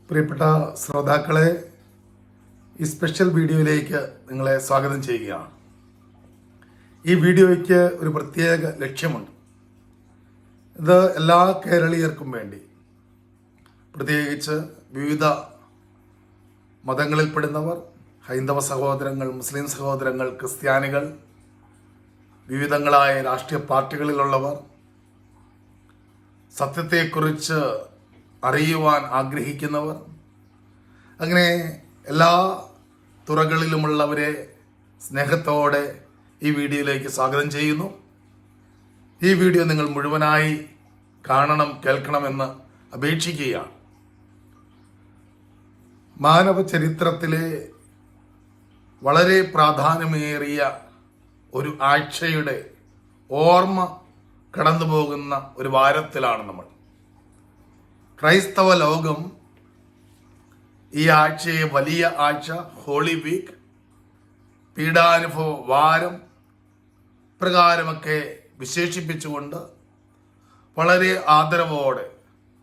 പ്രിയപ്പെട്ട ശ്രോതാക്കളെ, ഈ സ്പെഷ്യൽ വീഡിയോയിലേക്ക് നിങ്ങളെ സ്വാഗതം ചെയ്യുകയാണ്. ഈ വീഡിയോയ്ക്ക് ഒരു പ്രത്യേക ലക്ഷ്യമുണ്ട്. ഇത് എല്ലാ കേരളീയർക്കും വേണ്ടി, പ്രത്യേകിച്ച് വിവിധ മതങ്ങളിൽപ്പെടുന്നവർ, ഹൈന്ദവ സഹോദരങ്ങൾ, മുസ്ലിം സഹോദരങ്ങൾ, ക്രിസ്ത്യാനികൾ, വിവിധങ്ങളായ രാഷ്ട്രീയ പാർട്ടികളിലുള്ളവർ, സത്യത്തെക്കുറിച്ച് അറിയുവാൻ ആഗ്രഹിക്കുന്നവർ, അങ്ങനെ എല്ലാ തുറകളിലുമുള്ളവരെ സ്നേഹത്തോടെ ഈ വീഡിയോയിലേക്ക് സ്വാഗതം ചെയ്യുന്നു. ഈ വീഡിയോ നിങ്ങൾ മുഴുവനായി കാണണം, കേൾക്കണമെന്ന് അപേക്ഷിക്കുകയാണ്. മാനവ ചരിത്രത്തിലെ വളരെ പ്രാധാന്യമേറിയ ഒരു ആഴ്ചയുടെ ഓർമ്മ കടന്നുപോകുന്ന ഒരു വാരത്തിലാണ് നമ്മൾ. ക്രൈസ്തവ ലോകം ഈ ആഴ്ചയെ വലിയ ആഴ്ച, ഹോളി വീക്ക്, പീഡാനുഭവ വാരം പ്രകാരമൊക്കെ വിശേഷിപ്പിച്ചുകൊണ്ട് വളരെ ആദരവോടെ,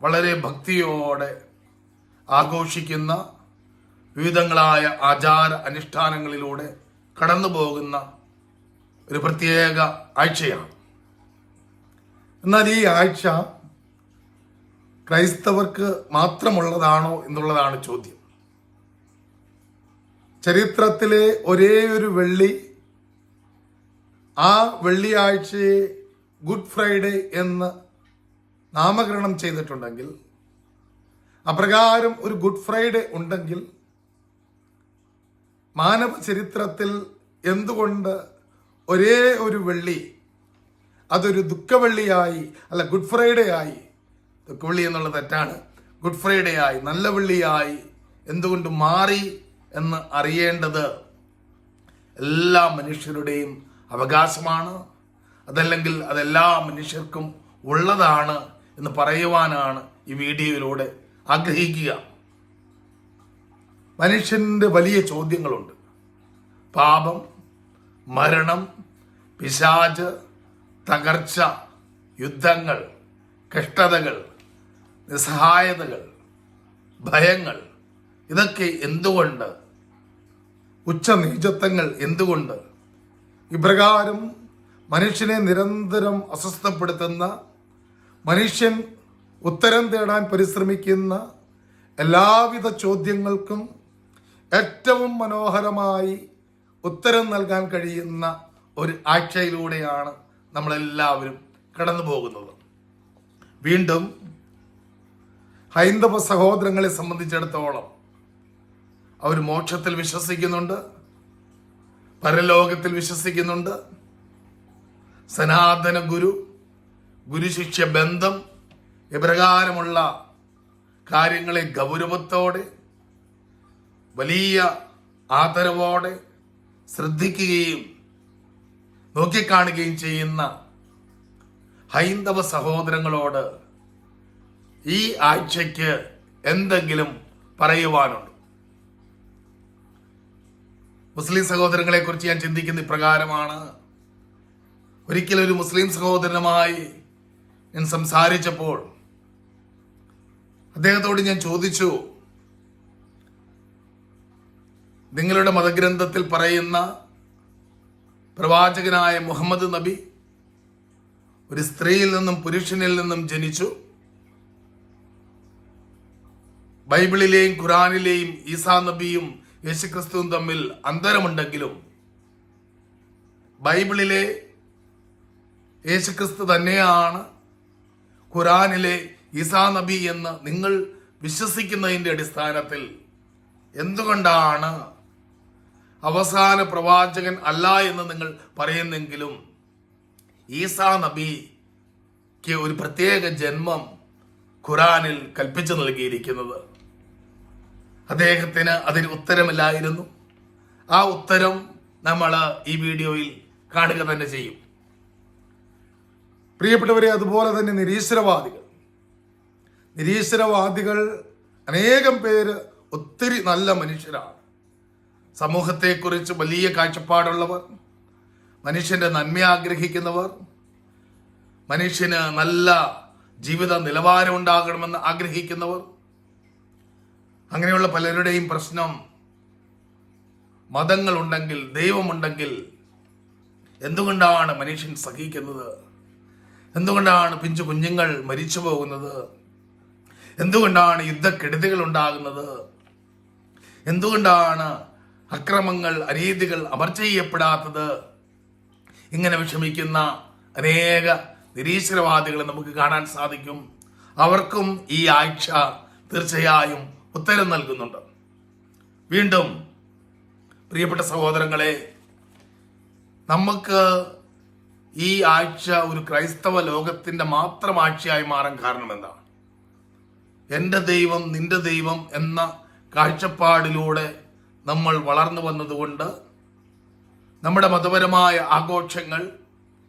വളരെ ഭക്തിയോടെ ആഘോഷിക്കുന്ന വിവിധങ്ങളായ ആചാര അനുഷ്ഠാനങ്ങളിലൂടെ കടന്നു പോകുന്ന ഒരു പ്രത്യേക ആഴ്ചയാണ്. എന്നാൽ ഈ ആഴ്ച ക്രൈസ്തവർക്ക് മാത്രമുള്ളതാണോ എന്നുള്ളതാണ് ചോദ്യം. ചരിത്രത്തിലെ ഒരേ ഒരു വെള്ളി, ആ വെള്ളിയാഴ്ചയെ ഗുഡ് ഫ്രൈഡേ എന്ന് നാമകരണം ചെയ്തിട്ടുണ്ടെങ്കിൽ, അപ്രകാരം ഒരു ഗുഡ് ഫ്രൈഡേ ഉണ്ടെങ്കിൽ, മാനവ ചരിത്രത്തിൽ എന്തുകൊണ്ട് ഒരേ ഒരു വെള്ളി അതൊരു ദുഃഖവെള്ളിയായി, അല്ല ഗുഡ് ഫ്രൈഡേ ആയി, ദുഃഖവെള്ളി എന്നുള്ളത് തെറ്റാണ്, ഗുഡ് ഫ്രൈഡേ ആയി, നല്ല വെള്ളിയായി എന്തുകൊണ്ട് മാറി എന്ന് അറിയേണ്ടത് എല്ലാ മനുഷ്യരുടെയും അവകാശമാണ്. അതല്ലെങ്കിൽ അതെല്ലാ മനുഷ്യർക്കും ഉള്ളതാണ് എന്ന് പറയുവാനാണ് ഈ വീഡിയോയിലൂടെ ആഗ്രഹിക്കുക. മനുഷ്യന്റെ വലിയ ചോദ്യങ്ങളുണ്ട്. പാപം, മരണം, പിശാച്, തകർച്ച, യുദ്ധങ്ങൾ, കഷ്ടതകൾ, നിസ്സഹായതകൾ, ഭയങ്ങൾ, ഇതൊക്കെ എന്തുകൊണ്ട്? ഉച്ചനീചത്വങ്ങൾ എന്തുകൊണ്ട്? ഇപ്രകാരം മനുഷ്യനെ നിരന്തരം അസ്വസ്ഥപ്പെടുത്തുന്ന, മനുഷ്യൻ ഉത്തരം തേടാൻ പരിശ്രമിക്കുന്ന എല്ലാവിധ ചോദ്യങ്ങൾക്കും ഏറ്റവും മനോഹരമായി ഉത്തരം നൽകാൻ കഴിയുന്ന ഒരു ആഴ്ചയിലൂടെയാണ് നമ്മളെല്ലാവരും കടന്നു പോകുന്നത്. വീണ്ടും ഹൈന്ദവ സഹോദരങ്ങളെ സംബന്ധിച്ചിടത്തോളം അവർ മോക്ഷത്തിൽ വിശ്വസിക്കുന്നുണ്ട്, പരലോകത്തിൽ വിശ്വസിക്കുന്നുണ്ട്, സനാതന ഗുരുശിഷ്യ ബന്ധം, ഇപ്രകാരമുള്ള കാര്യങ്ങളെ ഗൗരവത്തോടെ, വലിയ ആദരവോടെ ശ്രദ്ധിക്കുകയും നോക്കിക്കാണുകയും ചെയ്യുന്ന ഹൈന്ദവ സഹോദരങ്ങളോട് ഈ ആഴ്ചയ്ക്ക് എന്തെങ്കിലും പറയുവാനുണ്ട്. മുസ്ലിം സഹോദരങ്ങളെ കുറിച്ച് ഞാൻ ചിന്തിക്കുന്ന ഇപ്രകാരമാണ്. ഒരിക്കലൊരു മുസ്ലിം സഹോദരനുമായി ഞാൻ സംസാരിച്ചപ്പോൾ അദ്ദേഹത്തോട് ഞാൻ ചോദിച്ചു, നിങ്ങളുടെ മതഗ്രന്ഥത്തിൽ പറയുന്ന പ്രവാചകനായ മുഹമ്മദ് നബി ഒരു സ്ത്രീയിൽ നിന്നും പുരുഷനിൽ നിന്നും ജനിച്ചു. ബൈബിളിലെയും ഖുറാനിലെയും ഈസാ നബിയും യേശുക്രിസ്തുവും തമ്മിൽ അന്തരമുണ്ടെങ്കിലും ബൈബിളിലെ യേശുക്രിസ്തു തന്നെയാണ് ഖുറാനിലെ ഈസാ നബി എന്ന് നിങ്ങൾ വിശ്വസിക്കുന്നതിൻ്റെ അടിസ്ഥാനത്തിൽ എന്തുകൊണ്ടാണ് അവസാന പ്രവാചകൻ അല്ല എന്ന് നിങ്ങൾ പറയുന്നെങ്കിലും ഈസാ നബിക്ക് ഒരു പ്രത്യേക ജന്മം ഖുറാനിൽ കൽപ്പിച്ചു നൽകിയിരിക്കുന്നത്? അദ്ദേഹത്തിന് അതിന് ഉത്തരമില്ലായിരുന്നു. ആ ഉത്തരം നമ്മൾ ഈ വീഡിയോയിൽ കാണുക തന്നെ ചെയ്യും. പ്രിയപ്പെട്ടവരെ, അതുപോലെ തന്നെ നിരീശ്വരവാദികൾ അനേകം പേര് ഒത്തിരി നല്ല മനുഷ്യരാണ്. സമൂഹത്തെക്കുറിച്ച് വലിയ കാഴ്ചപ്പാടുള്ളവർ, മനുഷ്യന്റെ നന്മ ആഗ്രഹിക്കുന്നവർ, മനുഷ്യന് നല്ല ജീവിത നിലവാരം ഉണ്ടാകണമെന്ന് ആഗ്രഹിക്കുന്നവർ, അങ്ങനെയുള്ള പലരുടെയും പ്രശ്നം, മതങ്ങളുണ്ടെങ്കിൽ, ദൈവമുണ്ടെങ്കിൽ എന്തുകൊണ്ടാണ് മനുഷ്യൻ സഹിക്കുന്നത്? എന്തുകൊണ്ടാണ് പിഞ്ചു കുഞ്ഞുങ്ങൾ മരിച്ചു പോകുന്നത്? എന്തുകൊണ്ടാണ് യുദ്ധക്കെടുതികൾ ഉണ്ടാകുന്നത്? എന്തുകൊണ്ടാണ് അക്രമങ്ങൾ, അനീതികൾ അമർച്ച ചെയ്യപ്പെടാത്തത്? ഇങ്ങനെ വിഷമിക്കുന്ന അനേക നിരീശ്വരവാദികളെ നമുക്ക് കാണാൻ സാധിക്കും. അവർക്കും ഈ ആഴ്ച തീർച്ചയായും ഉത്തരം നൽകുന്നുണ്ട്. വീണ്ടും പ്രിയപ്പെട്ട സഹോദരങ്ങളെ, നമുക്ക് ഈ ആഴ്ച ഒരു ക്രൈസ്തവ ലോകത്തിന്റെ മാത്രം ആഴ്ചയായി മാറാൻ കാരണം എന്താണ്? എൻ്റെ ദൈവം നിന്റെ ദൈവം എന്ന കാഴ്ചപ്പാടിലൂടെ നമ്മൾ വളർന്നു വന്നതുകൊണ്ട് നമ്മുടെ മതപരമായ ആഘോഷങ്ങൾ,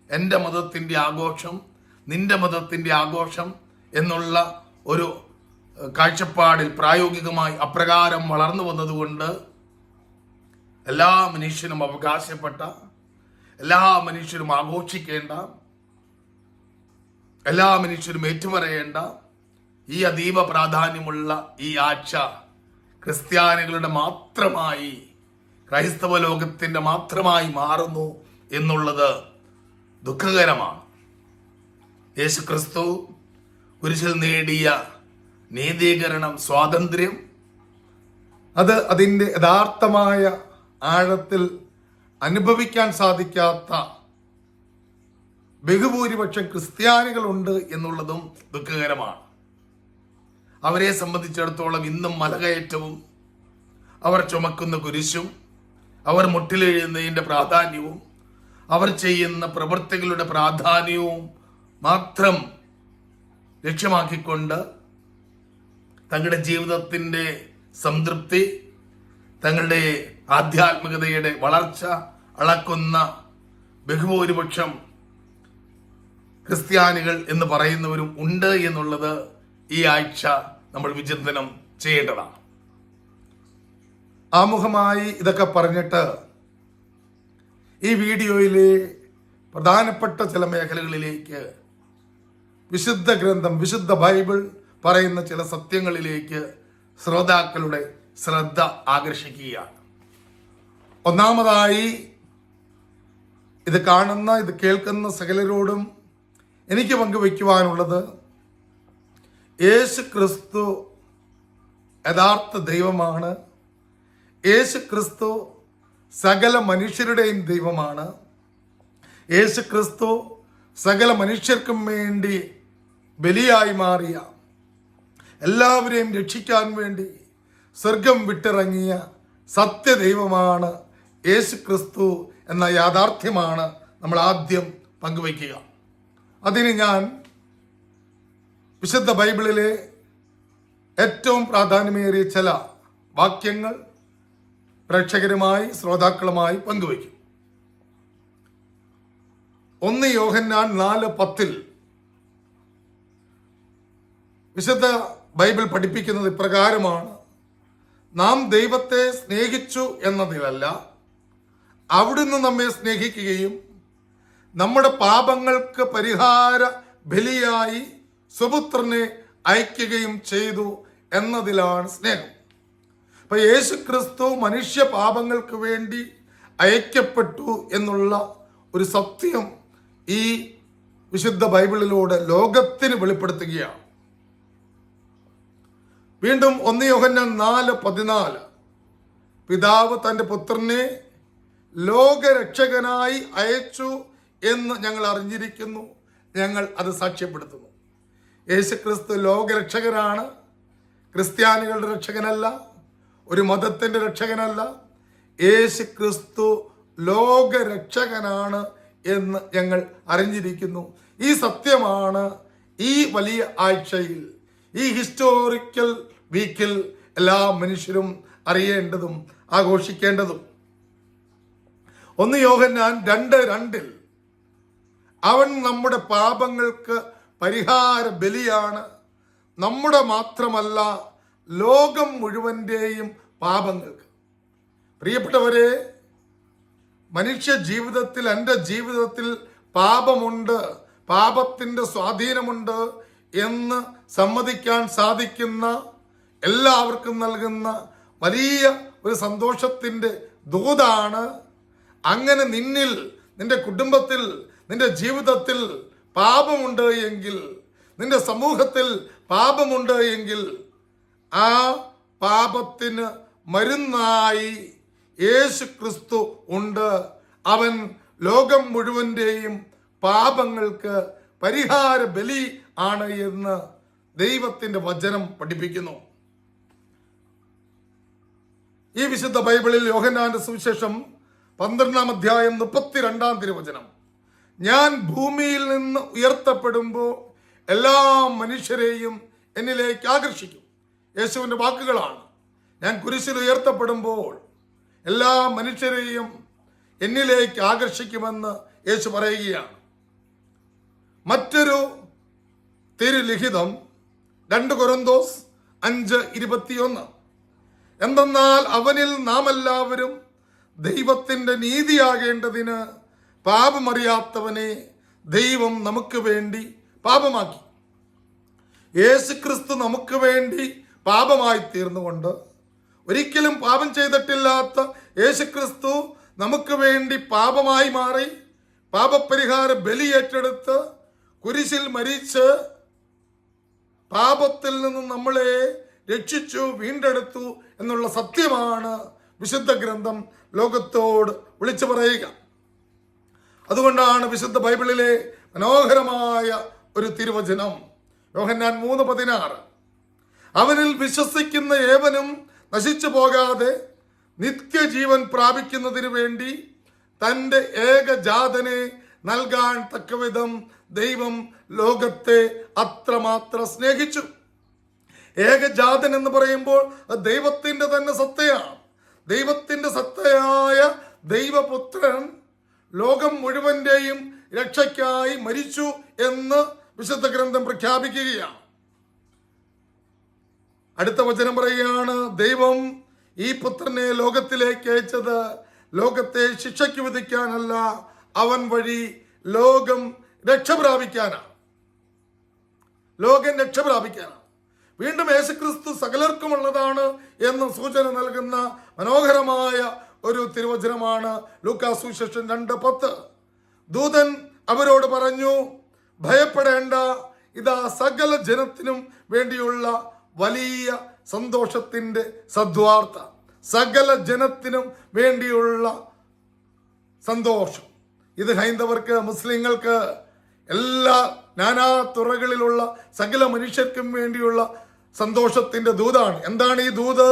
എൻ്റെ മതത്തിൻ്റെ ആഘോഷം, നിന്റെ മതത്തിൻ്റെ ആഘോഷം എന്നുള്ള ഒരു കാഴ്ചപ്പാടിൽ പ്രായോഗികമായി അപ്രകാരം വളർന്നു വന്നതുകൊണ്ട് എല്ലാ മനുഷ്യനും അവകാശപ്പെട്ട, എല്ലാ മനുഷ്യരും ആഘോഷിക്കേണ്ട, എല്ലാ മനുഷ്യരും ഏറ്റുപറയേണ്ട ഈ അതീവ പ്രാധാന്യമുള്ള ഈ ആഴ്ച ക്രിസ്ത്യാനികളുടെ മാത്രമായി, ക്രൈസ്തവ ലോകത്തിന്റെ മാത്രമായി മാറുന്നു എന്നുള്ളത് ദുഃഖകരമാണ്. യേശുക്രിസ്തു കുരിശിൽ നേടിയ നീതീകരണം, സ്വാതന്ത്ര്യം, അത് അതിൻ്റെ യഥാർത്ഥമായ ആഴത്തിൽ അനുഭവിക്കാൻ സാധിക്കാത്ത ബഹുഭൂരിപക്ഷം ക്രിസ്ത്യാനികളുണ്ട് എന്നുള്ളതും ദുഃഖകരമാണ്. അവരെ സംബന്ധിച്ചിടത്തോളം ഇന്നും മലകയറ്റവും, അവർ ചുമക്കുന്ന കുരിശും, അവർ മുട്ടിലെഴുന്നതിൻ്റെ പ്രാധാന്യവും, അവർ ചെയ്യുന്ന പ്രവൃത്തികളുടെ പ്രാധാന്യവും മാത്രം ലക്ഷ്യമാക്കിക്കൊണ്ട് തങ്ങളുടെ ജീവിതത്തിൻ്റെ സംതൃപ്തി, തങ്ങളുടെ ആധ്യാത്മികതയുടെ വളർച്ച അളക്കുന്ന ബഹുഭൂരിപക്ഷം ക്രിസ്ത്യാനികൾ എന്ന് പറയുന്നവരും ഉണ്ട് എന്നുള്ളത് ഈ ആഴ്ച നമ്മൾ വിചിന്തനം ചെയ്യേണ്ടതാണ്. ആമുഖമായി ഇതൊക്കെ പറഞ്ഞിട്ട് ഈ വീഡിയോയിലെ പ്രധാനപ്പെട്ട ചില മേഖലകളിലേക്ക്, വിശുദ്ധ ഗ്രന്ഥം, വിശുദ്ധ ബൈബിൾ പറയുന്ന ചില സത്യങ്ങളിലേക്ക് ശ്രോതാക്കളുടെ ശ്രദ്ധ ആകർഷിക്കുകയാണ്. ഒന്നാമതായി, ഇത് കാണുന്ന, ഇത് കേൾക്കുന്ന സകലരോടും എനിക്ക് പങ്കുവയ്ക്കുവാനുള്ളത്, യേശു ക്രിസ്തു യഥാർത്ഥ ദൈവമാണ്. യേശു ക്രിസ്തു സകല മനുഷ്യരുടെയും ദൈവമാണ്. യേശു ക്രിസ്തു സകല മനുഷ്യർക്കും വേണ്ടി ബലിയായി മാറിയ, എല്ലാവരെയും രക്ഷിക്കാൻ വേണ്ടി സ്വർഗം വിട്ടിറങ്ങിയ സത്യദൈവമാണ് യേശു ക്രിസ്തു എന്ന യാഥാർത്ഥ്യമാണ് നമ്മൾ ആദ്യം പങ്കുവയ്ക്കുക. അതിന് ഞാൻ വിശുദ്ധ ബൈബിളിലെ ഏറ്റവും പ്രാധാന്യമേറിയ ചില വാക്യങ്ങൾ പ്രേക്ഷകരുമായി, ശ്രോതാക്കളുമായി പങ്കുവയ്ക്കും. 1 യോഹന്നാൻ 4:10 വിശുദ്ധ ബൈബിൾ പഠിപ്പിക്കുന്നത് ഇപ്രകാരമാണ്: നാം ദൈവത്തെ സ്നേഹിച്ചു എന്നതിലല്ല, അവിടുന്ന് നമ്മെ സ്നേഹിക്കുകയും നമ്മുടെ പാപങ്ങൾക്ക് പരിഹാര ബലിയായി സുപുത്രനെ അയക്കുകയും ചെയ്തു എന്നതിലാണ് സ്നേഹം. അപ്പൊ യേശു ക്രിസ്തു മനുഷ്യ പാപങ്ങൾക്ക് വേണ്ടി അയക്കപ്പെട്ടു എന്നുള്ള ഒരു സത്യം ഈ വിശുദ്ധ ബൈബിളിലൂടെ ലോകത്തിന് വെളിപ്പെടുത്തുകയാണ്. വീണ്ടും 1 യോഹന്നാൻ 4:14 പിതാവ് തൻ്റെ പുത്രനെ ലോകരക്ഷകനായി അയച്ചു എന്ന് ഞങ്ങൾ അറിഞ്ഞിരിക്കുന്നു, ഞങ്ങൾ അത് സാക്ഷ്യപ്പെടുത്തുന്നു. യേശുക്രിസ്തു ലോകരക്ഷകനാണ്, ക്രിസ്ത്യാനികളുടെ രക്ഷകനല്ല, ഒരു മതത്തിൻ്റെ രക്ഷകനല്ല. യേശുക്രിസ്തു ലോകരക്ഷകനാണ് എന്ന് ഞങ്ങൾ അറിഞ്ഞിരിക്കുന്നു. ഈ സത്യമാണ് ഈ വലിയ ആഴ്ചയിൽ, ഈ ഹിസ്റ്റോറിക്കൽ വീക്കിൽ എല്ലാ മനുഷ്യരും അറിയേണ്ടതും ആഘോഷിക്കേണ്ടതും. 1 യോഹന്നാൻ 2:2 അവൻ നമ്മുടെ പാപങ്ങൾക്ക് പരിഹാര ബലിയാണ്, നമ്മുടെ മാത്രമല്ല ലോകം മുഴുവൻ്റെയും പാപങ്ങൾക്ക്. പ്രിയപ്പെട്ടവരെ, മനുഷ്യ ജീവിതത്തിൽ, എൻ്റെ ജീവിതത്തിൽ പാപമുണ്ട്, പാപത്തിൻ്റെ സ്വാധീനമുണ്ട് എന്ന് സമ്മതിക്കാൻ സാധിക്കുന്ന എല്ലാവർക്കും നൽകുന്ന വലിയ ഒരു സന്തോഷത്തിൻ്റെ ദൂതാണ്. അങ്ങനെ നിന്നിൽ, നിന്റെ കുടുംബത്തിൽ, നിന്റെ ജീവിതത്തിൽ പാപമുണ്ട് എങ്കിൽ, നിന്റെ സമൂഹത്തിൽ പാപമുണ്ട് എങ്കിൽ, ആ പാപത്തിന് മരുന്നായി യേശു ക്രിസ്തു ഉണ്ട്. അവൻ ലോകം മുഴുവൻ്റെയും പാപങ്ങൾക്ക് പരിഹാര ബലി ആണ് എന്ന് ദൈവത്തിൻ്റെ വചനം പഠിപ്പിക്കുന്നു. ഈ വിശുദ്ധ ബൈബിളിൽ യോഹന്നാന്റെ സുവിശേഷം 12-ാം അധ്യായം 32-ാം തിരുവചനം, ഞാൻ ഭൂമിയിൽ നിന്ന് ഉയർത്തപ്പെടുമ്പോൾ എല്ലാ മനുഷ്യരെയും എന്നിലേക്ക് ആകർഷിക്കും. യേശുവിൻ്റെ വാക്കുകളാണ്. ഞാൻ കുരിശിൽ ഉയർത്തപ്പെടുമ്പോൾ എല്ലാ മനുഷ്യരെയും എന്നിലേക്ക് ആകർഷിക്കുമെന്ന് യേശു പറയുകയാണ്. മറ്റൊരു തിരുലിഖിതം 2 കൊരിന്തോസ് 5:21, എന്തെന്നാൽ അവനിൽ നാം എല്ലാവരും ദൈവത്തിൻ്റെ നീതിയാകേണ്ടതിന് പാപമറിയാത്തവനെ ദൈവം നമുക്ക് വേണ്ടി പാപമാക്കി. യേശുക്രിസ്തു നമുക്ക് വേണ്ടി പാപമായി തീർന്നുകൊണ്ട്, ഒരിക്കലും പാപം ചെയ്തിട്ടില്ലാത്ത യേശുക്രിസ്തു നമുക്ക് വേണ്ടി പാപമായി മാറി, പാപപരിഹാര ബലി ഏറ്റെടുത്ത് കുരിശിൽ മരിച്ച് പാപത്തിൽ നിന്ന് നമ്മളെ രക്ഷിച്ചു, വീണ്ടെടുത്തു എന്നുള്ള സത്യമാണ് വിശുദ്ധ ഗ്രന്ഥം ലോകത്തോട് വിളിച്ചു പറയുക. അതുകൊണ്ടാണ് വിശുദ്ധ ബൈബിളിലെ മനോഹരമായ ഒരു തിരുവചനം യോഹന്നാൻ 3:16, അവനിൽ വിശ്വസിക്കുന്ന ഏവനും നശിച്ചു പോകാതെ നിത്യജീവൻ പ്രാപിക്കുന്നതിന് വേണ്ടി തൻ്റെ ഏകജാതനെ നൽകാൻ തക്കവിധം ദൈവം ലോകത്തെ അത്രമാത്രം സ്നേഹിച്ചു. ഏകജാതൻ എന്ന് പറയുമ്പോൾ ദൈവത്തിൻ്റെ തന്നെ സത്തയാണ്. ദൈവത്തിൻ്റെ സത്തയായ ദൈവപുത്രൻ ലോകം മുഴുവൻ്റെയും രക്ഷയ്ക്കായി മരിച്ചു എന്ന് വിശുദ്ധ ഗ്രന്ഥം പ്രഖ്യാപിക്കുകയാണ്. അടുത്ത വചനം പറയുകയാണ്, ദൈവം ഈ പുത്രനെ ലോകത്തിലേക്ക് അയച്ചത് ലോകത്തെ ശിക്ഷയ്ക്ക് വിധിക്കാനല്ല, അവൻ വഴി ലോകം രക്ഷപ്രാപിക്കാനാണ്. ലോകം രക്ഷപ്രാപിക്കാനാണ്. വീണ്ടും യേശുക്രിസ്തു സകലർക്കുമുള്ളതാണ് എന്ന് സൂചന നൽകുന്ന മനോഹരമായ ഒരു തിരുവചനമാണ് ലൂക്കാസ് സുവിശേഷം 2:10. ദൂതൻ അവരോട് പറഞ്ഞു, ഭയപ്പെടേണ്ട, ഇതാ സകല ജനത്തിനും വേണ്ടിയുള്ള വലിയ സന്തോഷത്തിൻ്റെ സദ്വാർത്ത. സകല ജനത്തിനും വേണ്ടിയുള്ള സന്തോഷം. ഇത് ഹൈന്ദവർക്ക്, മുസ്ലിങ്ങൾക്ക്, എല്ലാ നാനാ തുറകളിലുള്ള സകല മനുഷ്യർക്കും വേണ്ടിയുള്ള സന്തോഷത്തിന്റെ ദൂതാണ്. എന്താണ് ഈ ദൂത്?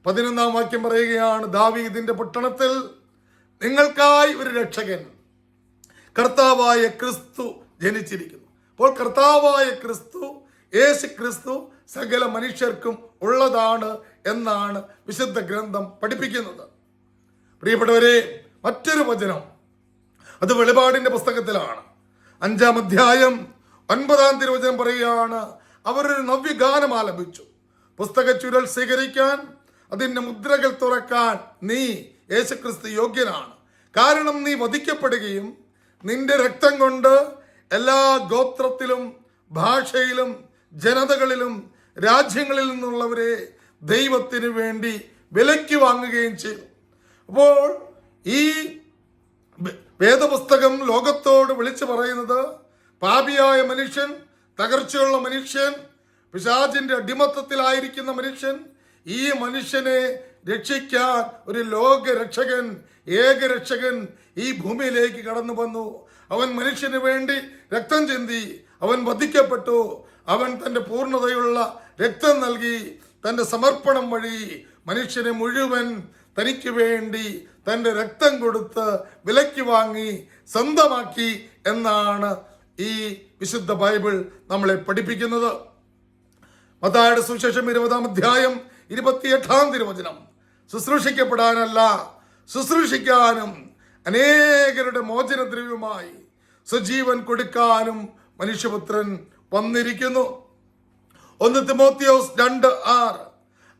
11-ാം വാക്യം പറയുകയാണ്, ദാവീദിന്റെ പട്ടണത്തിൽ നിങ്ങൾക്കായി ഒരു രക്ഷകൻ, കർത്താവായ ക്രിസ്തു ജനിച്ചിരിക്കുന്നു. അപ്പോൾ കർത്താവായ ക്രിസ്തു, യേശു ക്രിസ്തു സകല മനുഷ്യർക്കും ഉള്ളതാണ് എന്നാണ് വിശുദ്ധ ഗ്രന്ഥം പഠിപ്പിക്കുന്നത്. പ്രിയപ്പെട്ടവരെ, മറ്റൊരു വചനം അത് വെളിപാടിന്റെ പുസ്തകത്തിലാണ്. 5-ാം അധ്യായം 9-ാം തിരുവചനം പറയുകയാണ്, അവരൊരു നവ്യഗാനം ആലപിച്ചു. പുസ്തക ചുരുൾ സ്വീകരിക്കാൻ, അതിൻ്റെ മുദ്രകൾ തുറക്കാൻ നീ യേശുക്രിസ്തു യോഗ്യനാണ്. കാരണം നീ വധിക്കപ്പെടുകയും നിന്റെ രക്തം കൊണ്ട് എല്ലാ ഗോത്രത്തിലും ഭാഷയിലും ജനതകളിലും രാജ്യങ്ങളിൽ നിന്നുള്ളവരെ ദൈവത്തിന് വേണ്ടി വിലയ്ക്ക് വാങ്ങുകയും ചെയ്തു. അപ്പോൾ ഈ വേദപുസ്തകം ലോകത്തോട് വിളിച്ചു പറയുന്നത്, പാപിയായ മനുഷ്യൻ, തകർച്ചയുള്ള മനുഷ്യൻ, പിശാചിന്റെ അടിമത്തത്തിലായിരിക്കുന്ന മനുഷ്യൻ, ഈ മനുഷ്യനെ രക്ഷിക്കാൻ ഒരു ലോക രക്ഷകൻ, ഏകരക്ഷകൻ ഈ ഭൂമിയിലേക്ക് കടന്നു വന്നു. അവൻ മനുഷ്യന് വേണ്ടി രക്തം ചിന്തി, അവൻ വധിക്കപ്പെട്ടു, അവൻ തൻ്റെ പൂർണ്ണതയുള്ള രക്തം നൽകി, തൻ്റെ സമർപ്പണം വഴി മനുഷ്യനെ മുഴുവൻ തനിക്ക് വേണ്ടി തൻ്റെ രക്തം കൊടുത്ത് വിലയ്ക്ക് വാങ്ങി സ്വന്തമാക്കി എന്നാണ് ഈ വിശുദ്ധ ബൈബിൾ നമ്മളെ പഠിപ്പിക്കുന്നത്. മത്തായിയുടെ സുവിശേഷം 20-ാം അധ്യായം 28-ാം തിരുവചനം, ശുശ്രൂഷിക്കപ്പെടാനല്ല ശുശ്രൂഷിക്കാനും അനേകരുടെ മോചനദ്രവ്യമായി സ്വജീവൻ കൊടുക്കാനും മനുഷ്യപുത്രൻ വന്നിരിക്കുന്നു. 1 തിമോത്തിയോസ് 2:6,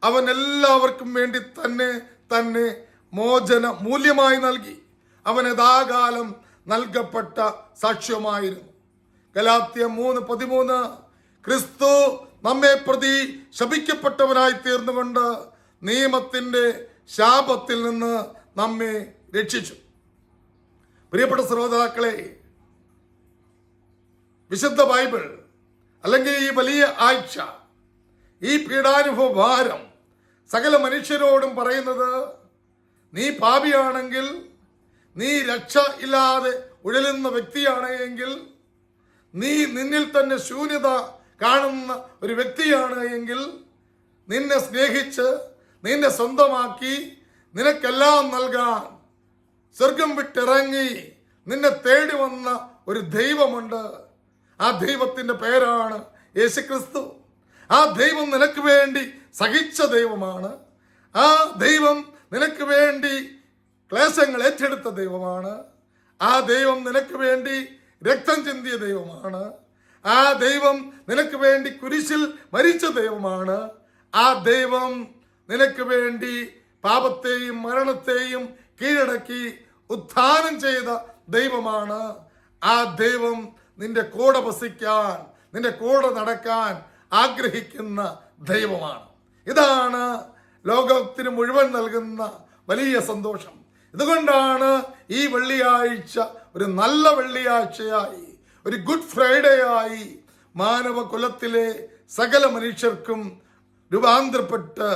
അവൻ എല്ലാവർക്കും വേണ്ടി തന്നെ മോചന മൂല്യമായി നൽകി. അവൻ യഥാകാലം നൽകപ്പെട്ട സാക്ഷ്യമായിരുന്നു. ഗലാത്യ 3:13, ക്രിസ്തു നമ്മെ പ്രതി ശപിക്കപ്പെട്ടവനായി തീർന്നുകൊണ്ട് നിയമത്തിന്റെ ശാപത്തിൽ നിന്ന് നമ്മെ രക്ഷിച്ചു. പ്രിയപ്പെട്ട ശ്രോതാക്കളെ, വിശുദ്ധ ബൈബിൾ അല്ലെങ്കിൽ ഈ വലിയ ആഴ്ച, ഈ പീഡാനുഭവ ഭാരം സകല മനുഷ്യരോടും പറയുന്നത്, നീ പാപിയാണെങ്കിൽ, നീ രക്ഷ ഇല്ലാതെ ഉഴലുന്ന വ്യക്തിയാണ് എങ്കിൽ, നീ നിന്നിൽ തന്നെ ശൂന്യത കാണുന്ന ഒരു വ്യക്തിയാണ് എങ്കിൽ, നിന്നെ സ്നേഹിച്ച് നിന്നെ സ്വന്തമാക്കി നിനക്കെല്ലാം നൽകാൻ സ്വർഗം വിട്ടിറങ്ങി നിന്നെ തേടി വന്ന ഒരു ദൈവമുണ്ട്. ആ ദൈവത്തിന്റെ പേരാണ് യേശുക്രിസ്തു. ആ ദൈവം നിനക്ക് വേണ്ടി സഹിച്ച ദൈവമാണ്. ആ ദൈവം നിനക്ക് വേണ്ടി ക്ലേശങ്ങൾ ഏറ്റെടുത്ത ദൈവമാണ്. ആ ദൈവം നിനക്ക് വേണ്ടി രക്തം ചിന്തിയ ദൈവമാണ്. ആ ദൈവം നിനക്ക് വേണ്ടി കുരിശിൽ മരിച്ച ദൈവമാണ്. ആ ദൈവം നിനക്ക് വേണ്ടി പാപത്തെയും മരണത്തെയും കീഴടക്കി ഉത്ഥാനം ചെയ്ത ദൈവമാണ്. ആ ദൈവം നിന്റെ കൂടെ വസിക്കാൻ, നിന്റെ കൂടെ നടക്കാൻ ആഗ്രഹിക്കുന്ന ദൈവമാണ്. ഇതാണ് ലോകത്തിന് മുഴുവൻ നൽകുന്ന വലിയ സന്തോഷം. ഇതുകൊണ്ടാണ് ഈ വെള്ളിയാഴ്ച ഒരു നല്ല വെള്ളിയാഴ്ചയായി, ഒരു ഗുഡ് ഫ്രൈഡേ ആയി മാനവ കുലത്തിലെ സകല മനുഷ്യർക്കും രൂപാന്തരപ്പെട്ട്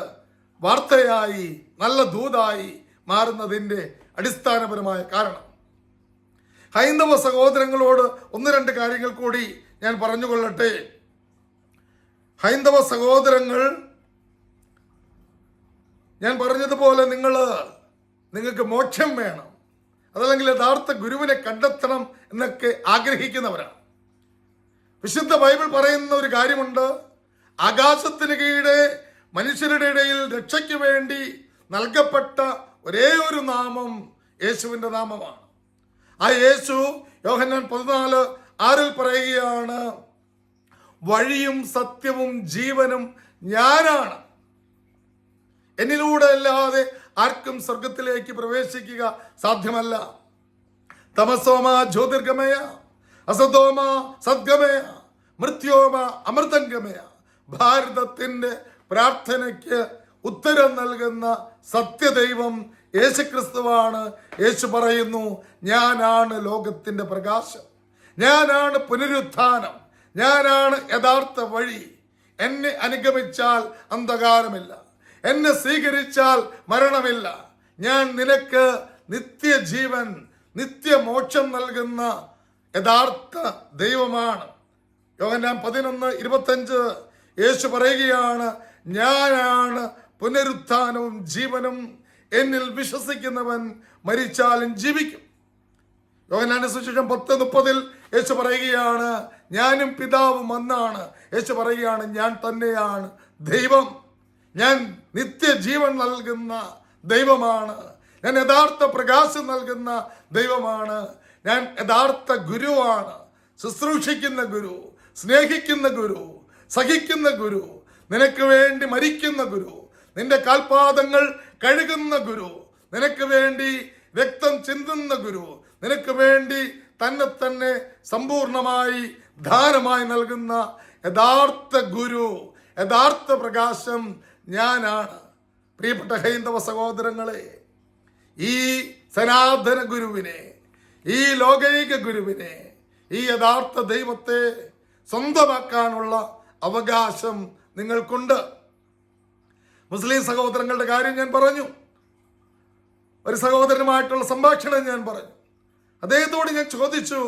വാർത്തയായി, നല്ല ദൂതായി മാറുന്നതിൻ്റെ അടിസ്ഥാനപരമായ കാരണം. ഹൈന്ദവ സഹോദരങ്ങളോട് ഒന്ന് രണ്ട് കാര്യങ്ങൾ കൂടി ഞാൻ പറഞ്ഞുകൊള്ളട്ടെ. ഹൈന്ദവ സഹോദരങ്ങൾ, ഞാൻ പറഞ്ഞതുപോലെ നിങ്ങൾക്ക് മോക്ഷം വേണം, അതല്ലെങ്കിൽ യഥാർത്ഥ ഗുരുവിനെ കണ്ടെത്തണം എന്നൊക്കെ ആഗ്രഹിക്കുന്നവരാണ്. വിശുദ്ധ ബൈബിൾ പറയുന്ന ഒരു കാര്യമുണ്ട്. ആകാശത്തിന് കീഴെ മനുഷ്യരുടെ ഇടയിൽ രക്ഷയ്ക്ക് വേണ്ടി നൽകപ്പെട്ട ഒരേ ഒരു നാമം യേശുവിന്റെ നാമമാണ്. ആ യേശു യോഹന്നാൻ 14:6 പറയുകയാണ്, വഴിയും സത്യവും ജീവനും ഞാനാണ്, എന്നിലൂടെ അല്ലാതെ ആർക്കും സ്വർഗത്തിലേക്ക് പ്രവേശിക്കുക സാധ്യമല്ല. തമസോമ ജ്യോതിർഗമയ, അസതോമ സദ്ഗമയ, മൃത്യോമ അമൃതംഗമയ. ഭാരതത്തിന്റെ പ്രാർത്ഥനയ്ക്ക് ഉത്തരം നൽകുന്ന സത്യദൈവം യേശുക്രിസ്തുവാണ്. യേശു പറയുന്നു, ഞാനാണ് ലോകത്തിന്റെ പ്രകാശം, ഞാനാണ് പുനരുത്ഥാനം, ഞാനാണ് യഥാർത്ഥ വഴി. എന്നെ അനുഗമിച്ചാൽ അന്ധകാരമില്ല, എന്നെ സ്വീകരിച്ചാൽ മരണമില്ല. ഞാൻ നിനക്ക് നിത്യജീവൻ, നിത്യമോക്ഷം നൽകുന്ന യഥാർത്ഥ ദൈവമാണ്. യോഹന്നാൻ 11:25 യേശു പറയുകയാണ്, ഞാനാണ് പുനരുത്ഥാനവും ജീവനും, എന്നിൽ വിശ്വസിക്കുന്നവൻ മരിച്ചാലും ജീവിക്കും. യോഹന്നാന്റെ സുവിശേഷം 10:30 യേശു പറയുകയാണ്, ഞാനും പിതാവും ഒന്നാണ്. യേശു പറയുകയാണ്, ഞാൻ തന്നെയാണ് ദൈവം, ഞാൻ നിത്യജീവൻ നൽകുന്ന ദൈവമാണ്, ഞാൻ യഥാർത്ഥ പ്രകാശം നൽകുന്ന ദൈവമാണ്, ഞാൻ യഥാർത്ഥ ഗുരുവാണ്, ശുശ്രൂഷിക്കുന്ന ഗുരു, സ്നേഹിക്കുന്ന ഗുരു, സഹിക്കുന്ന ഗുരു, നിനക്ക് വേണ്ടി മരിക്കുന്ന ഗുരു, നിന്റെ കാൽപാദങ്ങൾ കഴുകുന്ന ഗുരു, നിനക്ക് വേണ്ടി രക്തം ചിന്തുന്ന ഗുരു, നിനക്ക് വേണ്ടി തന്നെ സമ്പൂർണമായി ദാനമായി നൽകുന്ന യഥാർത്ഥ ഗുരു, യഥാർത്ഥ പ്രകാശം ഞാനാണ്. പ്രിയപ്പെട്ട ഹൈന്ദവ സഹോദരങ്ങളെ, ഈ സനാതന ഗുരുവിനെ, ഈ ലോകൈക ഗുരുവിനെ, ഈ യഥാർത്ഥ ദൈവത്തെ സ്വന്തമാക്കാനുള്ള അവകാശം നിങ്ങൾക്കുണ്ട്. മുസ്ലിം സഹോദരങ്ങളുടെ കാര്യം ഞാൻ പറഞ്ഞു. ഒരു സഹോദരനുമായിട്ടുള്ള സംഭാഷണം ഞാൻ പറഞ്ഞു. അദ്ദേഹത്തോട് ഞാൻ ചോദിച്ചു,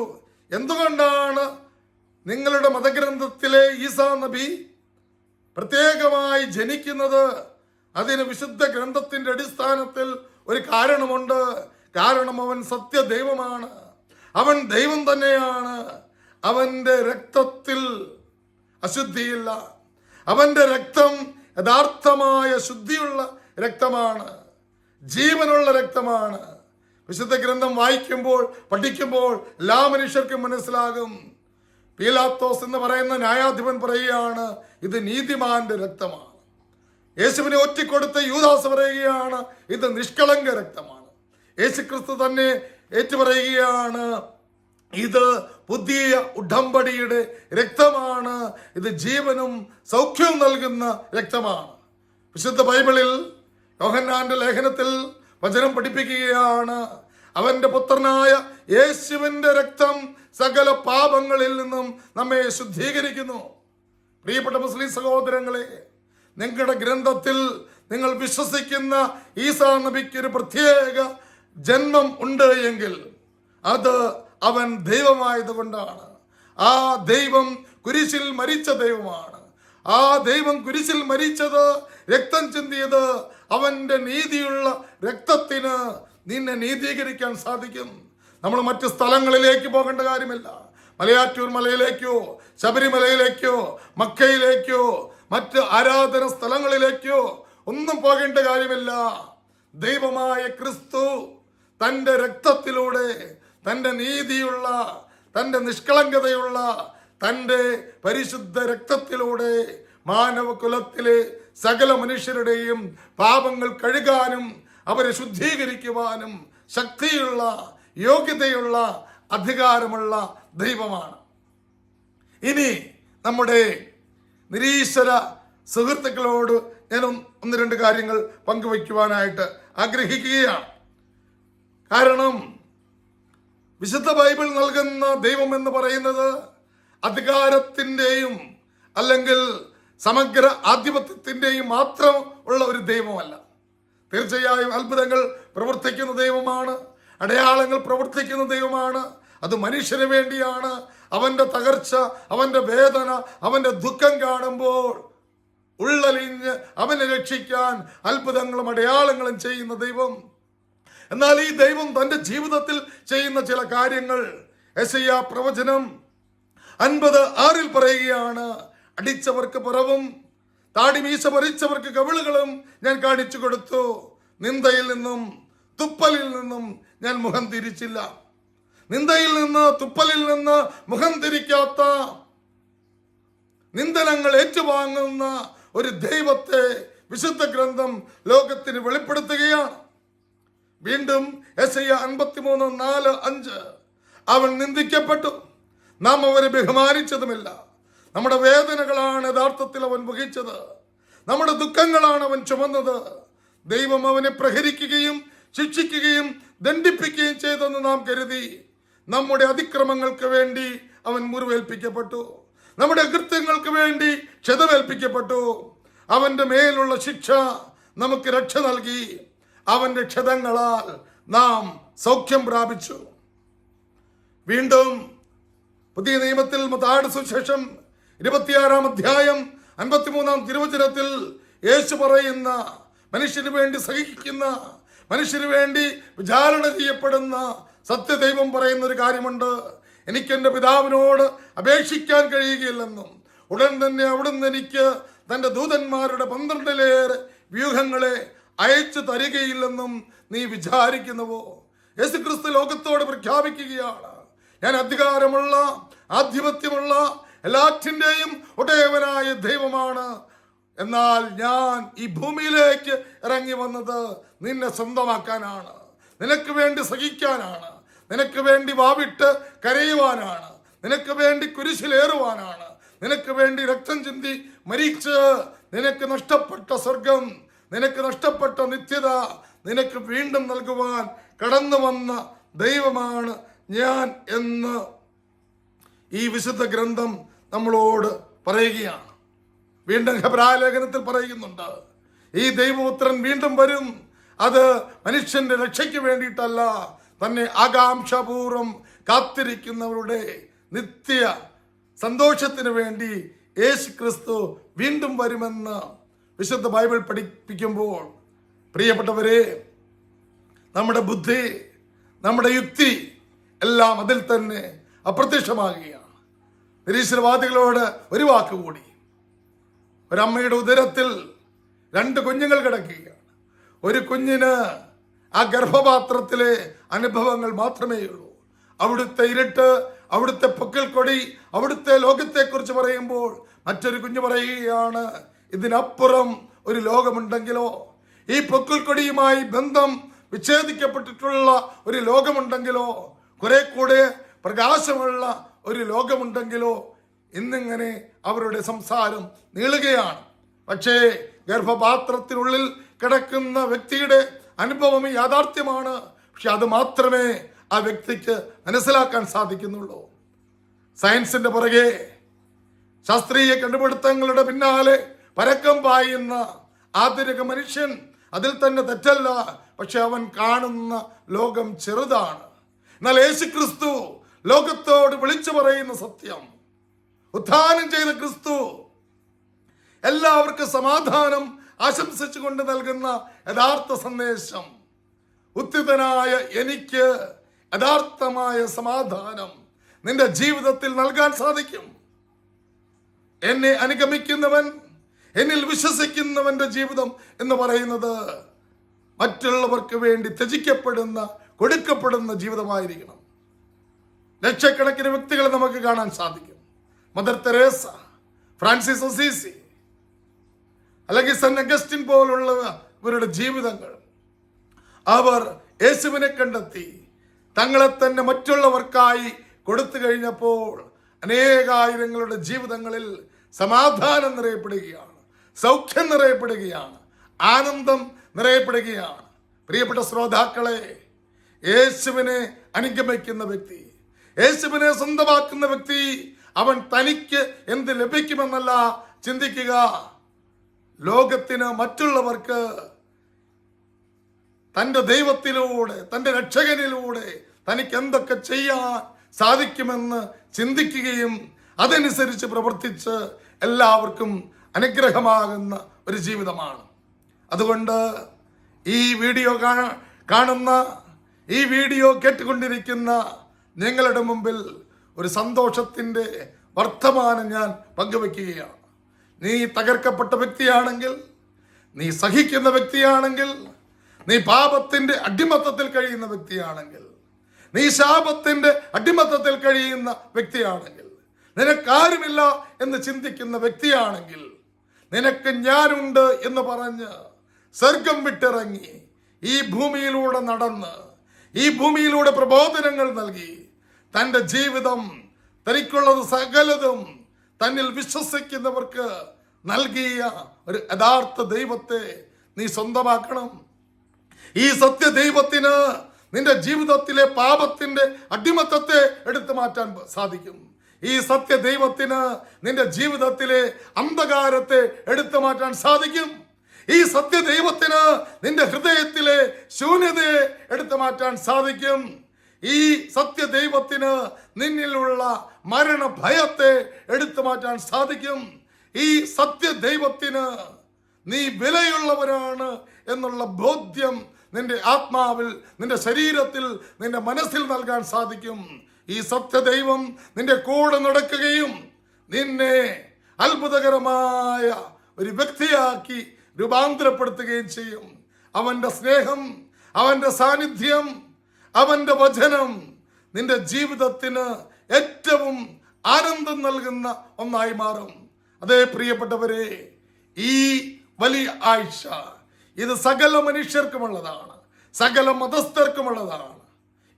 എന്തുകൊണ്ടാണ് നിങ്ങളുടെ മതഗ്രന്ഥത്തിലെ ഈസാ നബി പ്രത്യേകമായി ജനിക്കുന്നത്? അതിന് വിശുദ്ധ ഗ്രന്ഥത്തിന്റെ അടിസ്ഥാനത്തിൽ ഒരു കാരണമുണ്ട്. കാരണം അവൻ സത്യദൈവമാണ്, അവൻ ദൈവം തന്നെയാണ്. അവന്റെ രക്തത്തിൽ അശുദ്ധിയില്ല, അവന്റെ രക്തം യഥാർത്ഥമായ ശുദ്ധിയുള്ള രക്തമാണ്, ജീവനുള്ള രക്തമാണ്. വിശുദ്ധ ഗ്രന്ഥം വായിക്കുമ്പോൾ, പഠിക്കുമ്പോൾ എല്ലാ മനുഷ്യർക്കും മനസ്സിലാകും. പീലാത്തോസ് എന്ന് പറയുന്ന ന്യായാധിപൻ പറയുകയാണ്, ഇത് നീതിമാന്റെ രക്തമാണ്. യേശുവിനെ ഒറ്റിക്കൊടുത്ത യൂദാസ് പറയുകയാണ്, ഇത് നിഷ്കളങ്ക രക്തമാണ്. യേശുക്രിസ്തു തന്നെ ഏറ്റുപറയുകയാണ്, ഇത് പുതിയ ഉടമ്പടിയുടെ രക്തമാണ്. ഇത് ജീവനും സൗഖ്യവും നൽകുന്ന രക്തമാണ്. വിശുദ്ധ ബൈബിളിൽ യോഹന്നാന്റെ ലേഖനത്തിൽ വചനം പഠിപ്പിക്കുകയാണ്, അവന്റെ പുത്രനായ യേശുവിന്റെ രക്തം സകല പാപങ്ങളിൽ നിന്നും നമ്മെ ശുദ്ധീകരിക്കുന്നു. പ്രിയപ്പെട്ട മുസ്ലിം സഹോദരങ്ങളെ, നിങ്ങളുടെ ഗ്രന്ഥത്തിൽ നിങ്ങൾ വിശ്വസിക്കുന്ന ഈസാ നബിക്ക് ഒരു പ്രത്യേക ജന്മം ഉണ്ട് എങ്കിൽ അത് അവൻ ദൈവമായതുകൊണ്ടാണ്. ആ ദൈവം കുരിശിൽ മരിച്ച ദൈവമാണ്. ആ ദൈവം കുരിശിൽ മരിച്ചത്, രക്തം ചിന്തിയത്, അവന്റെ നീതിയുള്ള രക്തത്തിന് നിന്നെ നീതീകരിക്കാൻ സാധിക്കും. നമ്മൾ മറ്റ് സ്ഥലങ്ങളിലേക്ക് പോകേണ്ട കാര്യമില്ല. മലയാറ്റൂർ മലയിലേക്കോ ശബരിമലയിലേക്കോ മക്കയിലേക്കോ മറ്റ് ആരാധന സ്ഥലങ്ങളിലേക്കോ ഒന്നും പോകേണ്ട കാര്യമില്ല. ദൈവമായ ക്രിസ്തു തൻ്റെ രക്തത്തിലൂടെ, തൻ്റെ നീതിയുള്ള, തൻ്റെ നിഷ്കളങ്കതയുള്ള, തൻ്റെ പരിശുദ്ധ രക്തത്തിലൂടെ മാനവകുലത്തിലെ സകല മനുഷ്യരുടെയും പാപങ്ങൾ കഴുകാനും അവരെ ശുദ്ധീകരിക്കുവാനും ശക്തിയുള്ള, യോഗ്യതയുള്ള, അധികാരമുള്ള ദൈവമാണ്. ഇനി നമ്മുടെ നിരീശ്വര സുഹൃത്തുക്കളോട് ഞാൻ ഒന്ന് രണ്ട് കാര്യങ്ങൾ പങ്കുവയ്ക്കുവാനായിട്ട് ആഗ്രഹിക്കുകയാണ്. കാരണം വിശുദ്ധ ബൈബിൾ നൽകുന്ന ദൈവം എന്ന് പറയുന്നത് അധികാരത്തിൻ്റെയും അല്ലെങ്കിൽ സമഗ്ര ആധിപത്യത്തിൻ്റെയും മാത്രം ഉള്ള ഒരു ദൈവമല്ല. തീർച്ചയായും അത്ഭുതങ്ങൾ പ്രവർത്തിക്കുന്ന ദൈവമാണ്, അടയാളങ്ങൾ പ്രവർത്തിക്കുന്ന ദൈവമാണ്. അത് മനുഷ്യന് വേണ്ടിയാണ്. അവന്റെ തകർച്ച, അവന്റെ വേദന, അവന്റെ ദുഃഖം കാണുമ്പോൾ ഉള്ളലിഞ്ഞ് അവനെ രക്ഷിക്കാൻ അത്ഭുതങ്ങളും അടയാളങ്ങളും ചെയ്യുന്ന ദൈവം. എന്നാൽ ഈ ദൈവം തന്റെ ജീവിതത്തിൽ ചെയ്യുന്ന ചില കാര്യങ്ങൾ യെശയ്യാ പ്രവചനം 50:6 പറയുകയാണ്, അടിച്ചവർക്ക് പുറവും താടിമീശ പറിച്ചവർക്ക് കവിളുകളും ഞാൻ കാണിച്ചു കൊടുത്തു. നിന്ദയിൽ നിന്നും തുപ്പലിൽ നിന്നും ഞാൻ മുഖം തിരിച്ചില്ല. നിന്ദയിൽ നിന്ന് തുപ്പലിൽ നിന്ന് മുഖം തിരിക്കാത്ത, നിന്ദനങ്ങൾ ഏറ്റുവാങ്ങുന്ന ഒരു ദൈവത്തെ വിശുദ്ധ ഗ്രന്ഥം ലോകത്തിന് വെളിപ്പെടുത്തുകയാണ്. വീണ്ടും യെശയ്യാ 53:4-5 അവൻ നിന്ദിക്കപ്പെട്ടു, നാം അവരെ ബഹുമാനിച്ചതുമില്ല. നമ്മുടെ വേദനകളാണ് യഥാർത്ഥത്തിൽ അവൻ വഹിച്ചത്, നമ്മുടെ ദുഃഖങ്ങളാണ് അവൻ ചുമന്നത്. ദൈവം അവനെ പ്രഹരിക്കുകയും ശിക്ഷിക്കുകയും ദണ്ഡിപ്പിക്കുകയും ചെയ്തെന്ന് നാം കരുതി. നമ്മുടെ അതിക്രമങ്ങൾക്ക് വേണ്ടി അവൻ മുറിവേൽപ്പിക്കപ്പെട്ടു, നമ്മുടെ അകൃത്യങ്ങൾക്ക് വേണ്ടി ക്ഷതമേൽപ്പിക്കപ്പെട്ടു. അവന്റെ മേലുള്ള ശിക്ഷ നമുക്ക് രക്ഷ നൽകി. അവന്റെ ക്ഷതങ്ങളാൽ നാം സൗഖ്യം പ്രാപിച്ചു. വീണ്ടും പുതിയ നിയമത്തിൽ മത്തായിയുടെ സുവിശേഷം 26-ാം അധ്യായം 53-ാം തിരുവചനത്തിൽ യേശു പറയുന്ന, മനുഷ്യന് വേണ്ടി സഹിക്കുന്ന, മനുഷ്യന് വേണ്ടി വിചാരണ ചെയ്യപ്പെടുന്ന സത്യദൈവം പറയുന്ന ഒരു കാര്യമുണ്ട്. എനിക്ക് എൻ്റെ പിതാവിനോട് അപേക്ഷിക്കാൻ കഴിയുകയില്ലെന്നും ഉടൻ തന്നെ അവിടുന്ന് എനിക്ക് തൻ്റെ ദൂതന്മാരുടെ 12-ലേറെ വ്യൂഹങ്ങളെ അയച്ചു തരികയില്ലെന്നും നീ വിചാരിക്കുന്നുവോ? യേശുക്രിസ്തു ലോകത്തോട് പ്രഖ്യാപിക്കുകയാണ്, ഞാൻ അധികാരമുള്ള, ആധിപത്യമുള്ള, എല്ലാറ്റിൻ്റെയും ഉടയവനായ ദൈവമാണ്. എന്നാൽ ഞാൻ ഈ ഭൂമിയിലേക്ക് ഇറങ്ങി വന്നത് നിന്നെ സ്വന്തമാക്കാനാണ്, നിനക്ക് വേണ്ടി സഹിക്കാനാണ്, നിനക്ക് വേണ്ടി വാവിട്ട് കരയുവാനാണ്, നിനക്ക് വേണ്ടി കുരിശിലേറുവാനാണ്, നിനക്ക് വേണ്ടി രക്തം ചിന്തി മരിച്ച് നിനക്ക് നഷ്ടപ്പെട്ട സ്വർഗം, നിനക്ക് നഷ്ടപ്പെട്ട നിത്യത നിനക്ക് വീണ്ടും നൽകുവാൻ കടന്നു വന്ന ദൈവമാണ് ഞാൻ എന്ന് ഈ വിശുദ്ധ ഗ്രന്ഥം നമ്മളോട് പറയുകയാണ്. വീണ്ടും ഹെബ്രായ ലേഖനത്തിൽ പറയുന്നുണ്ട്, ഈ ദൈവപുത്രൻ വീണ്ടും വരും. അത് മനുഷ്യന്റെ രക്ഷയ്ക്ക് വേണ്ടിയിട്ടല്ല, തന്നെ ആകാംക്ഷാപൂർവം കാത്തിരിക്കുന്നവരുടെ നിത്യ സന്തോഷത്തിന് വേണ്ടി യേശു ക്രിസ്തു വീണ്ടും വരുമെന്ന് വിശുദ്ധ ബൈബിൾ പഠിപ്പിക്കുമ്പോൾ, പ്രിയപ്പെട്ടവരെ, നമ്മുടെ ബുദ്ധി, നമ്മുടെ യുക്തി എല്ലാം അതിൽ തന്നെ അപ്രത്യക്ഷമാകുകയാണ്. നിരീശ്വരവാദികളോട് ഒരു വാക്കുകൂടി, ഒരമ്മയുടെ ഉദരത്തിൽ 2 കുഞ്ഞുങ്ങൾ കിടക്കുകയാണ്. ഒരു കുഞ്ഞിന് ആ ഗർഭപാത്രത്തിലെ അനുഭവങ്ങൾ മാത്രമേ ഉള്ളൂ. അവിടുത്തെ ഇരുട്ട്, അവിടുത്തെ പൊക്കിൾക്കൊടി, അവിടുത്തെ ലോകത്തെക്കുറിച്ച് പറയുമ്പോൾ മറ്റൊരു കുഞ്ഞ് പറയുകയാണ്, ഇതിനപ്പുറം ഒരു ലോകമുണ്ടെങ്കിലോ, ഈ പൊക്കിൾക്കൊടിയുമായി ബന്ധം വിച്ഛേദിക്കപ്പെട്ടിട്ടുള്ള ഒരു ലോകമുണ്ടെങ്കിലോ, കുറെ കൂടെ പ്രകാശമുള്ള ഒരു ലോകമുണ്ടെങ്കിലോ ഇന്നിങ്ങനെ അവരുടെ സംസാരം നീളുകയാണ്. പക്ഷേ ഗർഭപാത്രത്തിനുള്ളിൽ കിടക്കുന്ന വ്യക്തിയുടെ അനുഭവം യാഥാർത്ഥ്യമാണ്. പക്ഷെ അത് മാത്രമേ ആ വ്യക്തിക്ക് മനസ്സിലാക്കാൻ സാധിക്കുന്നുള്ളൂ. സയൻസിന്റെ പുറകെ, ശാസ്ത്രീയ കണ്ടുപിടുത്തങ്ങളുടെ പിന്നാലെ പരക്കം പായുന്ന ആധുനിക മനുഷ്യൻ, അതിൽ തന്നെ തെറ്റല്ല. പക്ഷെ അവൻ കാണുന്ന ലോകം ചെറുതാണ്. എന്നാൽ യേശുക്രിസ്തു ലോകത്തോട് വിളിച്ചു പറയുന്ന സത്യം, ഉത്ഥാനം ചെയ്ത ക്രിസ്തു എല്ലാവർക്കും സമാധാനം ആശംസിച്ചുകൊണ്ട് നൽകുന്ന യഥാർത്ഥ സന്ദേശം, ഉത്ഥിതനായ എനിക്ക് യഥാർത്ഥമായ സമാധാനം നിന്റെ ജീവിതത്തിൽ നൽകാൻ സാധിക്കും. എന്നെ അനുഗമിക്കുന്നവൻ, എന്നിൽ വിശ്വസിക്കുന്നവന്റെ ജീവിതം എന്ന് പറയുന്നത് മറ്റുള്ളവർക്ക് വേണ്ടി ത്യജിക്കപ്പെടുന്ന, കൊടുക്കപ്പെടുന്ന ജീവിതമായിരിക്കണം. ലക്ഷക്കണക്കിന് വ്യക്തികളെ നമുക്ക് കാണാൻ സാധിക്കും. മദർ തെരേസ, ഫ്രാൻസിസ് അസീസി, അല്ലെങ്കിൽ സെന്റ് അഗസ്റ്റിൻ പോലുള്ളവരുടെ ജീവിതങ്ങൾ. അവർ യേശുവിനെ കണ്ടെത്തി തങ്ങളെ തന്നെ മറ്റുള്ളവർക്കായി കൊടുത്തു കഴിഞ്ഞപ്പോൾ അനേകായിരങ്ങളുടെ ജീവിതങ്ങളിൽ സമാധാനം നിറയപ്പെടുകയാണ്, സൗഖ്യം നിറയപ്പെടുകയാണ്, ആനന്ദം നിറയപ്പെടുകയാണ്. പ്രിയപ്പെട്ട ശ്രോതാക്കളെ, യേശുവിനെ അനുഗമിക്കുന്ന വ്യക്തി, യേശുവിനെ സ്വന്തമാക്കുന്ന വ്യക്തി, അവൻ തനിക്ക് എന്ത് ലഭിക്കുമെന്നല്ല ചിന്തിക്കുക, ലോകത്തിന്, മറ്റുള്ളവർക്ക് തൻ്റെ ദൈവത്തിലൂടെ, തൻ്റെ രക്ഷകനിലൂടെ തനിക്ക് എന്തൊക്കെ ചെയ്യാൻ സാധിക്കുമെന്ന് ചിന്തിക്കുകയും അതനുസരിച്ച് പ്രവർത്തിച്ച് എല്ലാവർക്കും അനുഗ്രഹമാകുന്ന ഒരു ജീവിതമാണ്. അതുകൊണ്ട് ഈ വീഡിയോ കാണുന്ന, ഈ വീഡിയോ കേട്ടുകൊണ്ടിരിക്കുന്ന നിങ്ങളുടെ മുമ്പിൽ ഒരു സന്തോഷത്തിൻ്റെ വർത്തമാനം ഞാൻ പങ്കുവെക്കുകയാണ്. നീ തകർക്കപ്പെട്ട വ്യക്തിയാണെങ്കിൽ, നീ സഹിക്കുന്ന വ്യക്തിയാണെങ്കിൽ, നീ പാപത്തിന്റെ അടിമത്തത്തിൽ കഴിയുന്ന വ്യക്തിയാണെങ്കിൽ, നീ ശാപത്തിന്റെ അടിമത്തത്തിൽ കഴിയുന്ന വ്യക്തിയാണെങ്കിൽ, നിനക്കാരുമില്ല എന്ന് ചിന്തിക്കുന്ന വ്യക്തിയാണെങ്കിൽ, നിനക്ക് ഞാനുണ്ട് എന്ന് പറഞ്ഞ് സ്വർഗം വിട്ടിറങ്ങി ഈ ഭൂമിയിലൂടെ നടന്ന്, ഈ ഭൂമിയിലൂടെ പ്രബോധനങ്ങൾ നൽകി, തൻ്റെ ജീവിതം, തനിക്കുള്ളത് സകലതും തന്നിൽ വിശ്വസിക്കുന്നവർക്ക് നൽകിയ ഒരു യഥാർത്ഥ ദൈവത്തെ നീ സ്വന്തമാക്കണം. ഈ സത്യ ദൈവത്തിന് നിന്റെ ജീവിതത്തിലെ പാപത്തിന്റെ അടിമത്തത്തെ എടുത്തു മാറ്റാൻ സാധിക്കും. ഈ സത്യ ദൈവത്തിന് നിന്റെ ജീവിതത്തിലെ അന്ധകാരത്തെ എടുത്തു മാറ്റാൻ സാധിക്കും. ഈ സത്യ ദൈവത്തിന് നിന്റെ ഹൃദയത്തിലെ ശൂന്യതയെ എടുത്തു മാറ്റാൻ സാധിക്കും. ഈ സത്യ ദൈവത്തിന് നിന്നിലുള്ള മരണ ഭയത്തെ എടുത്തു മാറ്റാൻ സാധിക്കും. ഈ സത്യ ദൈവത്തിന് നീ വിലയുള്ളവരാണ് എന്നുള്ള ബോധ്യം നിന്റെ ആത്മാവിൽ, നിന്റെ ശരീരത്തിൽ, നിന്റെ മനസ്സിൽ നൽകാൻ സാധിക്കും. ഈ സത്യദൈവം നിന്റെ കൂടെ നടക്കുകയും നിന്നെ അത്ഭുതകരമായ ഒരു വ്യക്തിയാക്കി രൂപാന്തരപ്പെടുത്തുകയും ചെയ്യും. അവന്റെ സ്നേഹം, അവന്റെ സാന്നിധ്യം, അവന്റെ വചനം നിന്റെ ജീവിതത്തിന് ഏറ്റവും ആനന്ദം നൽകുന്ന ഒന്നായി മാറും. അതേ പ്രിയപ്പെട്ടവരെ, ഈ വലിയ ആഴ്ച ഇത് സകല മനുഷ്യർക്കുമുള്ളതാണ്, സകല മതസ്ഥർക്കുമുള്ളതാണ്.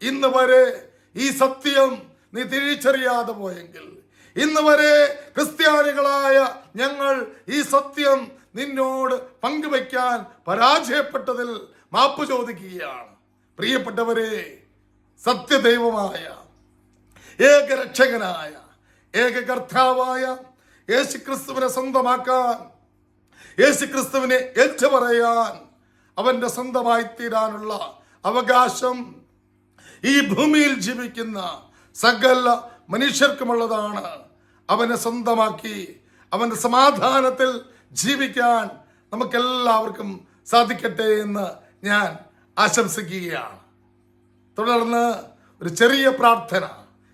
ഇന്ന് വരെ ഈ സത്യം നീ തിരിച്ചറിയാതെ പോയെങ്കിൽ, ഇന്ന് വരെ ക്രിസ്ത്യാനികളായ ഞങ്ങൾ ഈ സത്യം നിന്നോട് പങ്കുവയ്ക്കാൻ പരാജയപ്പെട്ടതിൽ മാപ്പ് ചോദിക്കുകയാണ്. പ്രിയപ്പെട്ടവരെ, സത്യദൈവമായ, ഏകരക്ഷകനായ, ഏക കർത്താവായ യേശുക്രിസ്തുവിനെ സ്വന്തമാക്കാൻ, യേശുക്രിസ്തുവിനെ ഏറ്റുപറയാൻ, അവന്റെ സ്വന്തമായി തീരാനുള്ള അവകാശം ഈ ഭൂമിയിൽ ജീവിക്കുന്ന സകല മനുഷ്യർക്കുമുള്ളതാണ്. അവനെ സ്വന്തമാക്കി അവന്റെ സമാധാനത്തിൽ ജീവിക്കാൻ നമുക്കെല്ലാവർക്കും സാധിക്കട്ടെ എന്ന് ഞാൻ ആശംസിക്കുകയാണ്. തുടർന്ന് ഒരു ചെറിയ പ്രാർത്ഥന.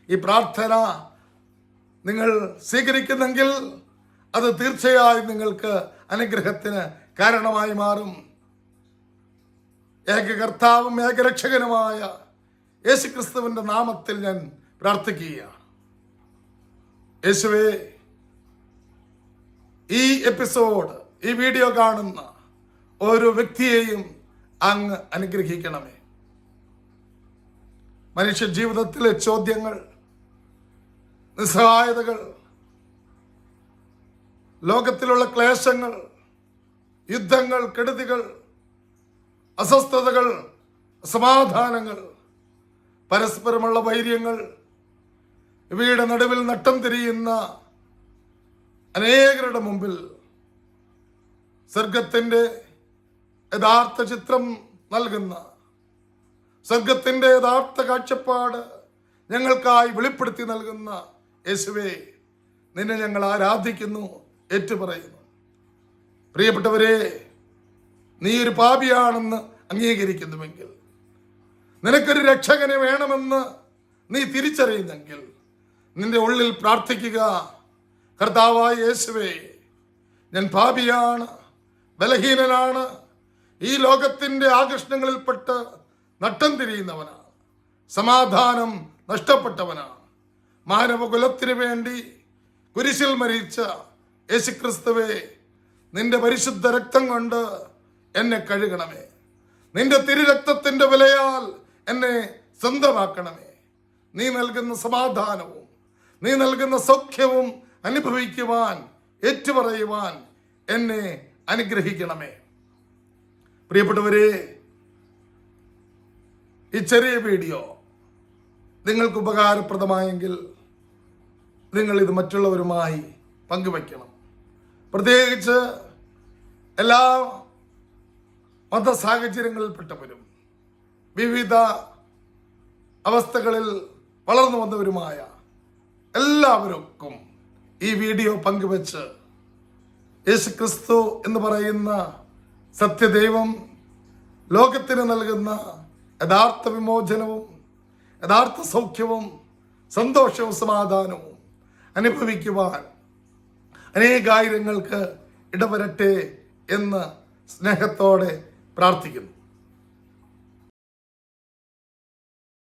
ഈ പ്രാർത്ഥന നിങ്ങൾ സ്വീകരിക്കുന്നെങ്കിൽ അത് തീർച്ചയായും നിങ്ങൾക്ക് അനുഗ്രഹത്തിന് കാരണമായി മാറും. ഏക കർത്താവും ഏകരക്ഷകനുമായ യേശുക്രിസ്തുവിന്റെ നാമത്തിൽ ഞാൻ പ്രാർത്ഥിക്കുകയാണ്. യേശുവേ, ഈ എപ്പിസോഡ്, ഈ വീഡിയോ കാണുന്ന ഓരോ വ്യക്തിയെയും അങ്ങ് അനുഗ്രഹിക്കണമേ. മനുഷ്യ ജീവിതത്തിലെ ചോദ്യങ്ങൾ, നിസ്സഹായതകൾ, ലോകത്തിലുള്ള ക്ലേശങ്ങൾ, യുദ്ധങ്ങൾ, കെടുതികൾ, അസ്വസ്ഥതകൾ, അസമാധാനങ്ങൾ, പരസ്പരമുള്ള വൈര്യങ്ങൾ, ഇവയുടെ നടുവിൽ നട്ടം തിരിയുന്ന അനേകരുടെ മുമ്പിൽ സ്വർഗത്തിന്റെ യഥാർത്ഥ ചിത്രം നൽകുന്ന, സ്വർഗത്തിന്റെ യഥാർത്ഥ കാഴ്ചപ്പാട് ഞങ്ങൾക്കായി വെളിപ്പെടുത്തി നൽകുന്ന യേശുവേ, നിന്നെ ഞങ്ങൾ ആരാധിക്കുന്നു, ഏറ്റുപറയുന്നു. പ്രിയപ്പെട്ടവരെ, നീ ഒരു പാപിയാണെന്ന് അംഗീകരിക്കുന്നുവെങ്കിൽ, നിനക്കൊരു രക്ഷകനെ വേണമെന്ന് നീ തിരിച്ചറിയുന്നെങ്കിൽ, നിന്റെ ഉള്ളിൽ പ്രാർത്ഥിക്കുക, കർത്താവായ യേശുവേ, ഞാൻ പാപിയാണ്, ബലഹീനനാണ്, ഈ ലോകത്തിന്റെ ആകർഷണങ്ങളിൽപ്പെട്ട് നട്ടം തിരിയുന്നവനാണ്, സമാധാനം നഷ്ടപ്പെട്ടവനാണ്. മാനവകുലത്തിനു വേണ്ടി കുരിശിൽ മരിച്ച യേശുക്രിസ്തുവേ, നിന്റെ പരിശുദ്ധ രക്തം കൊണ്ട് എന്നെ കഴുകണമേ. നിന്റെ തിരുരക്തത്തിന്റെ വിലയാൽ എന്നെ സ്വന്തമാക്കണമേ. നീ നൽകുന്ന സമാധാനവും നീ നൽകുന്ന സൗഖ്യവും അനുഭവിക്കുവാൻ, ഏറ്റുപറയുവാൻ എന്നെ അനുഗ്രഹിക്കണമേ. പ്രിയപ്പെട്ടവരെ, ഈ ചെറിയ വീഡിയോ നിങ്ങൾക്ക് ഉപകാരപ്രദമായെങ്കിൽ നിങ്ങൾ ഇത് മറ്റുള്ളവരുമായി പങ്കുവയ്ക്കണം. പ്രത്യേകിച്ച് എല്ലാ മത സാഹചര്യങ്ങളിൽപ്പെട്ടവരും വിവിധ അവസ്ഥകളിൽ വളർന്നു വന്നവരുമായ എല്ലാവർക്കും ഈ വീഡിയോ പങ്കുവെച്ച് യേശുക്രിസ്തു എന്ന് പറയുന്ന സത്യദൈവം ലോകത്തിന് നൽകുന്ന യഥാർത്ഥ വിമോചനവും യഥാർത്ഥ സൗഖ്യവും സന്തോഷവും സമാധാനവും അനുഭവിക്കുവാൻ അനേകായിരങ്ങൾക്ക് ഇടവരട്ടെ എന്ന് സ്നേഹത്തോടെ പ്രാർത്ഥിക്കുന്നു.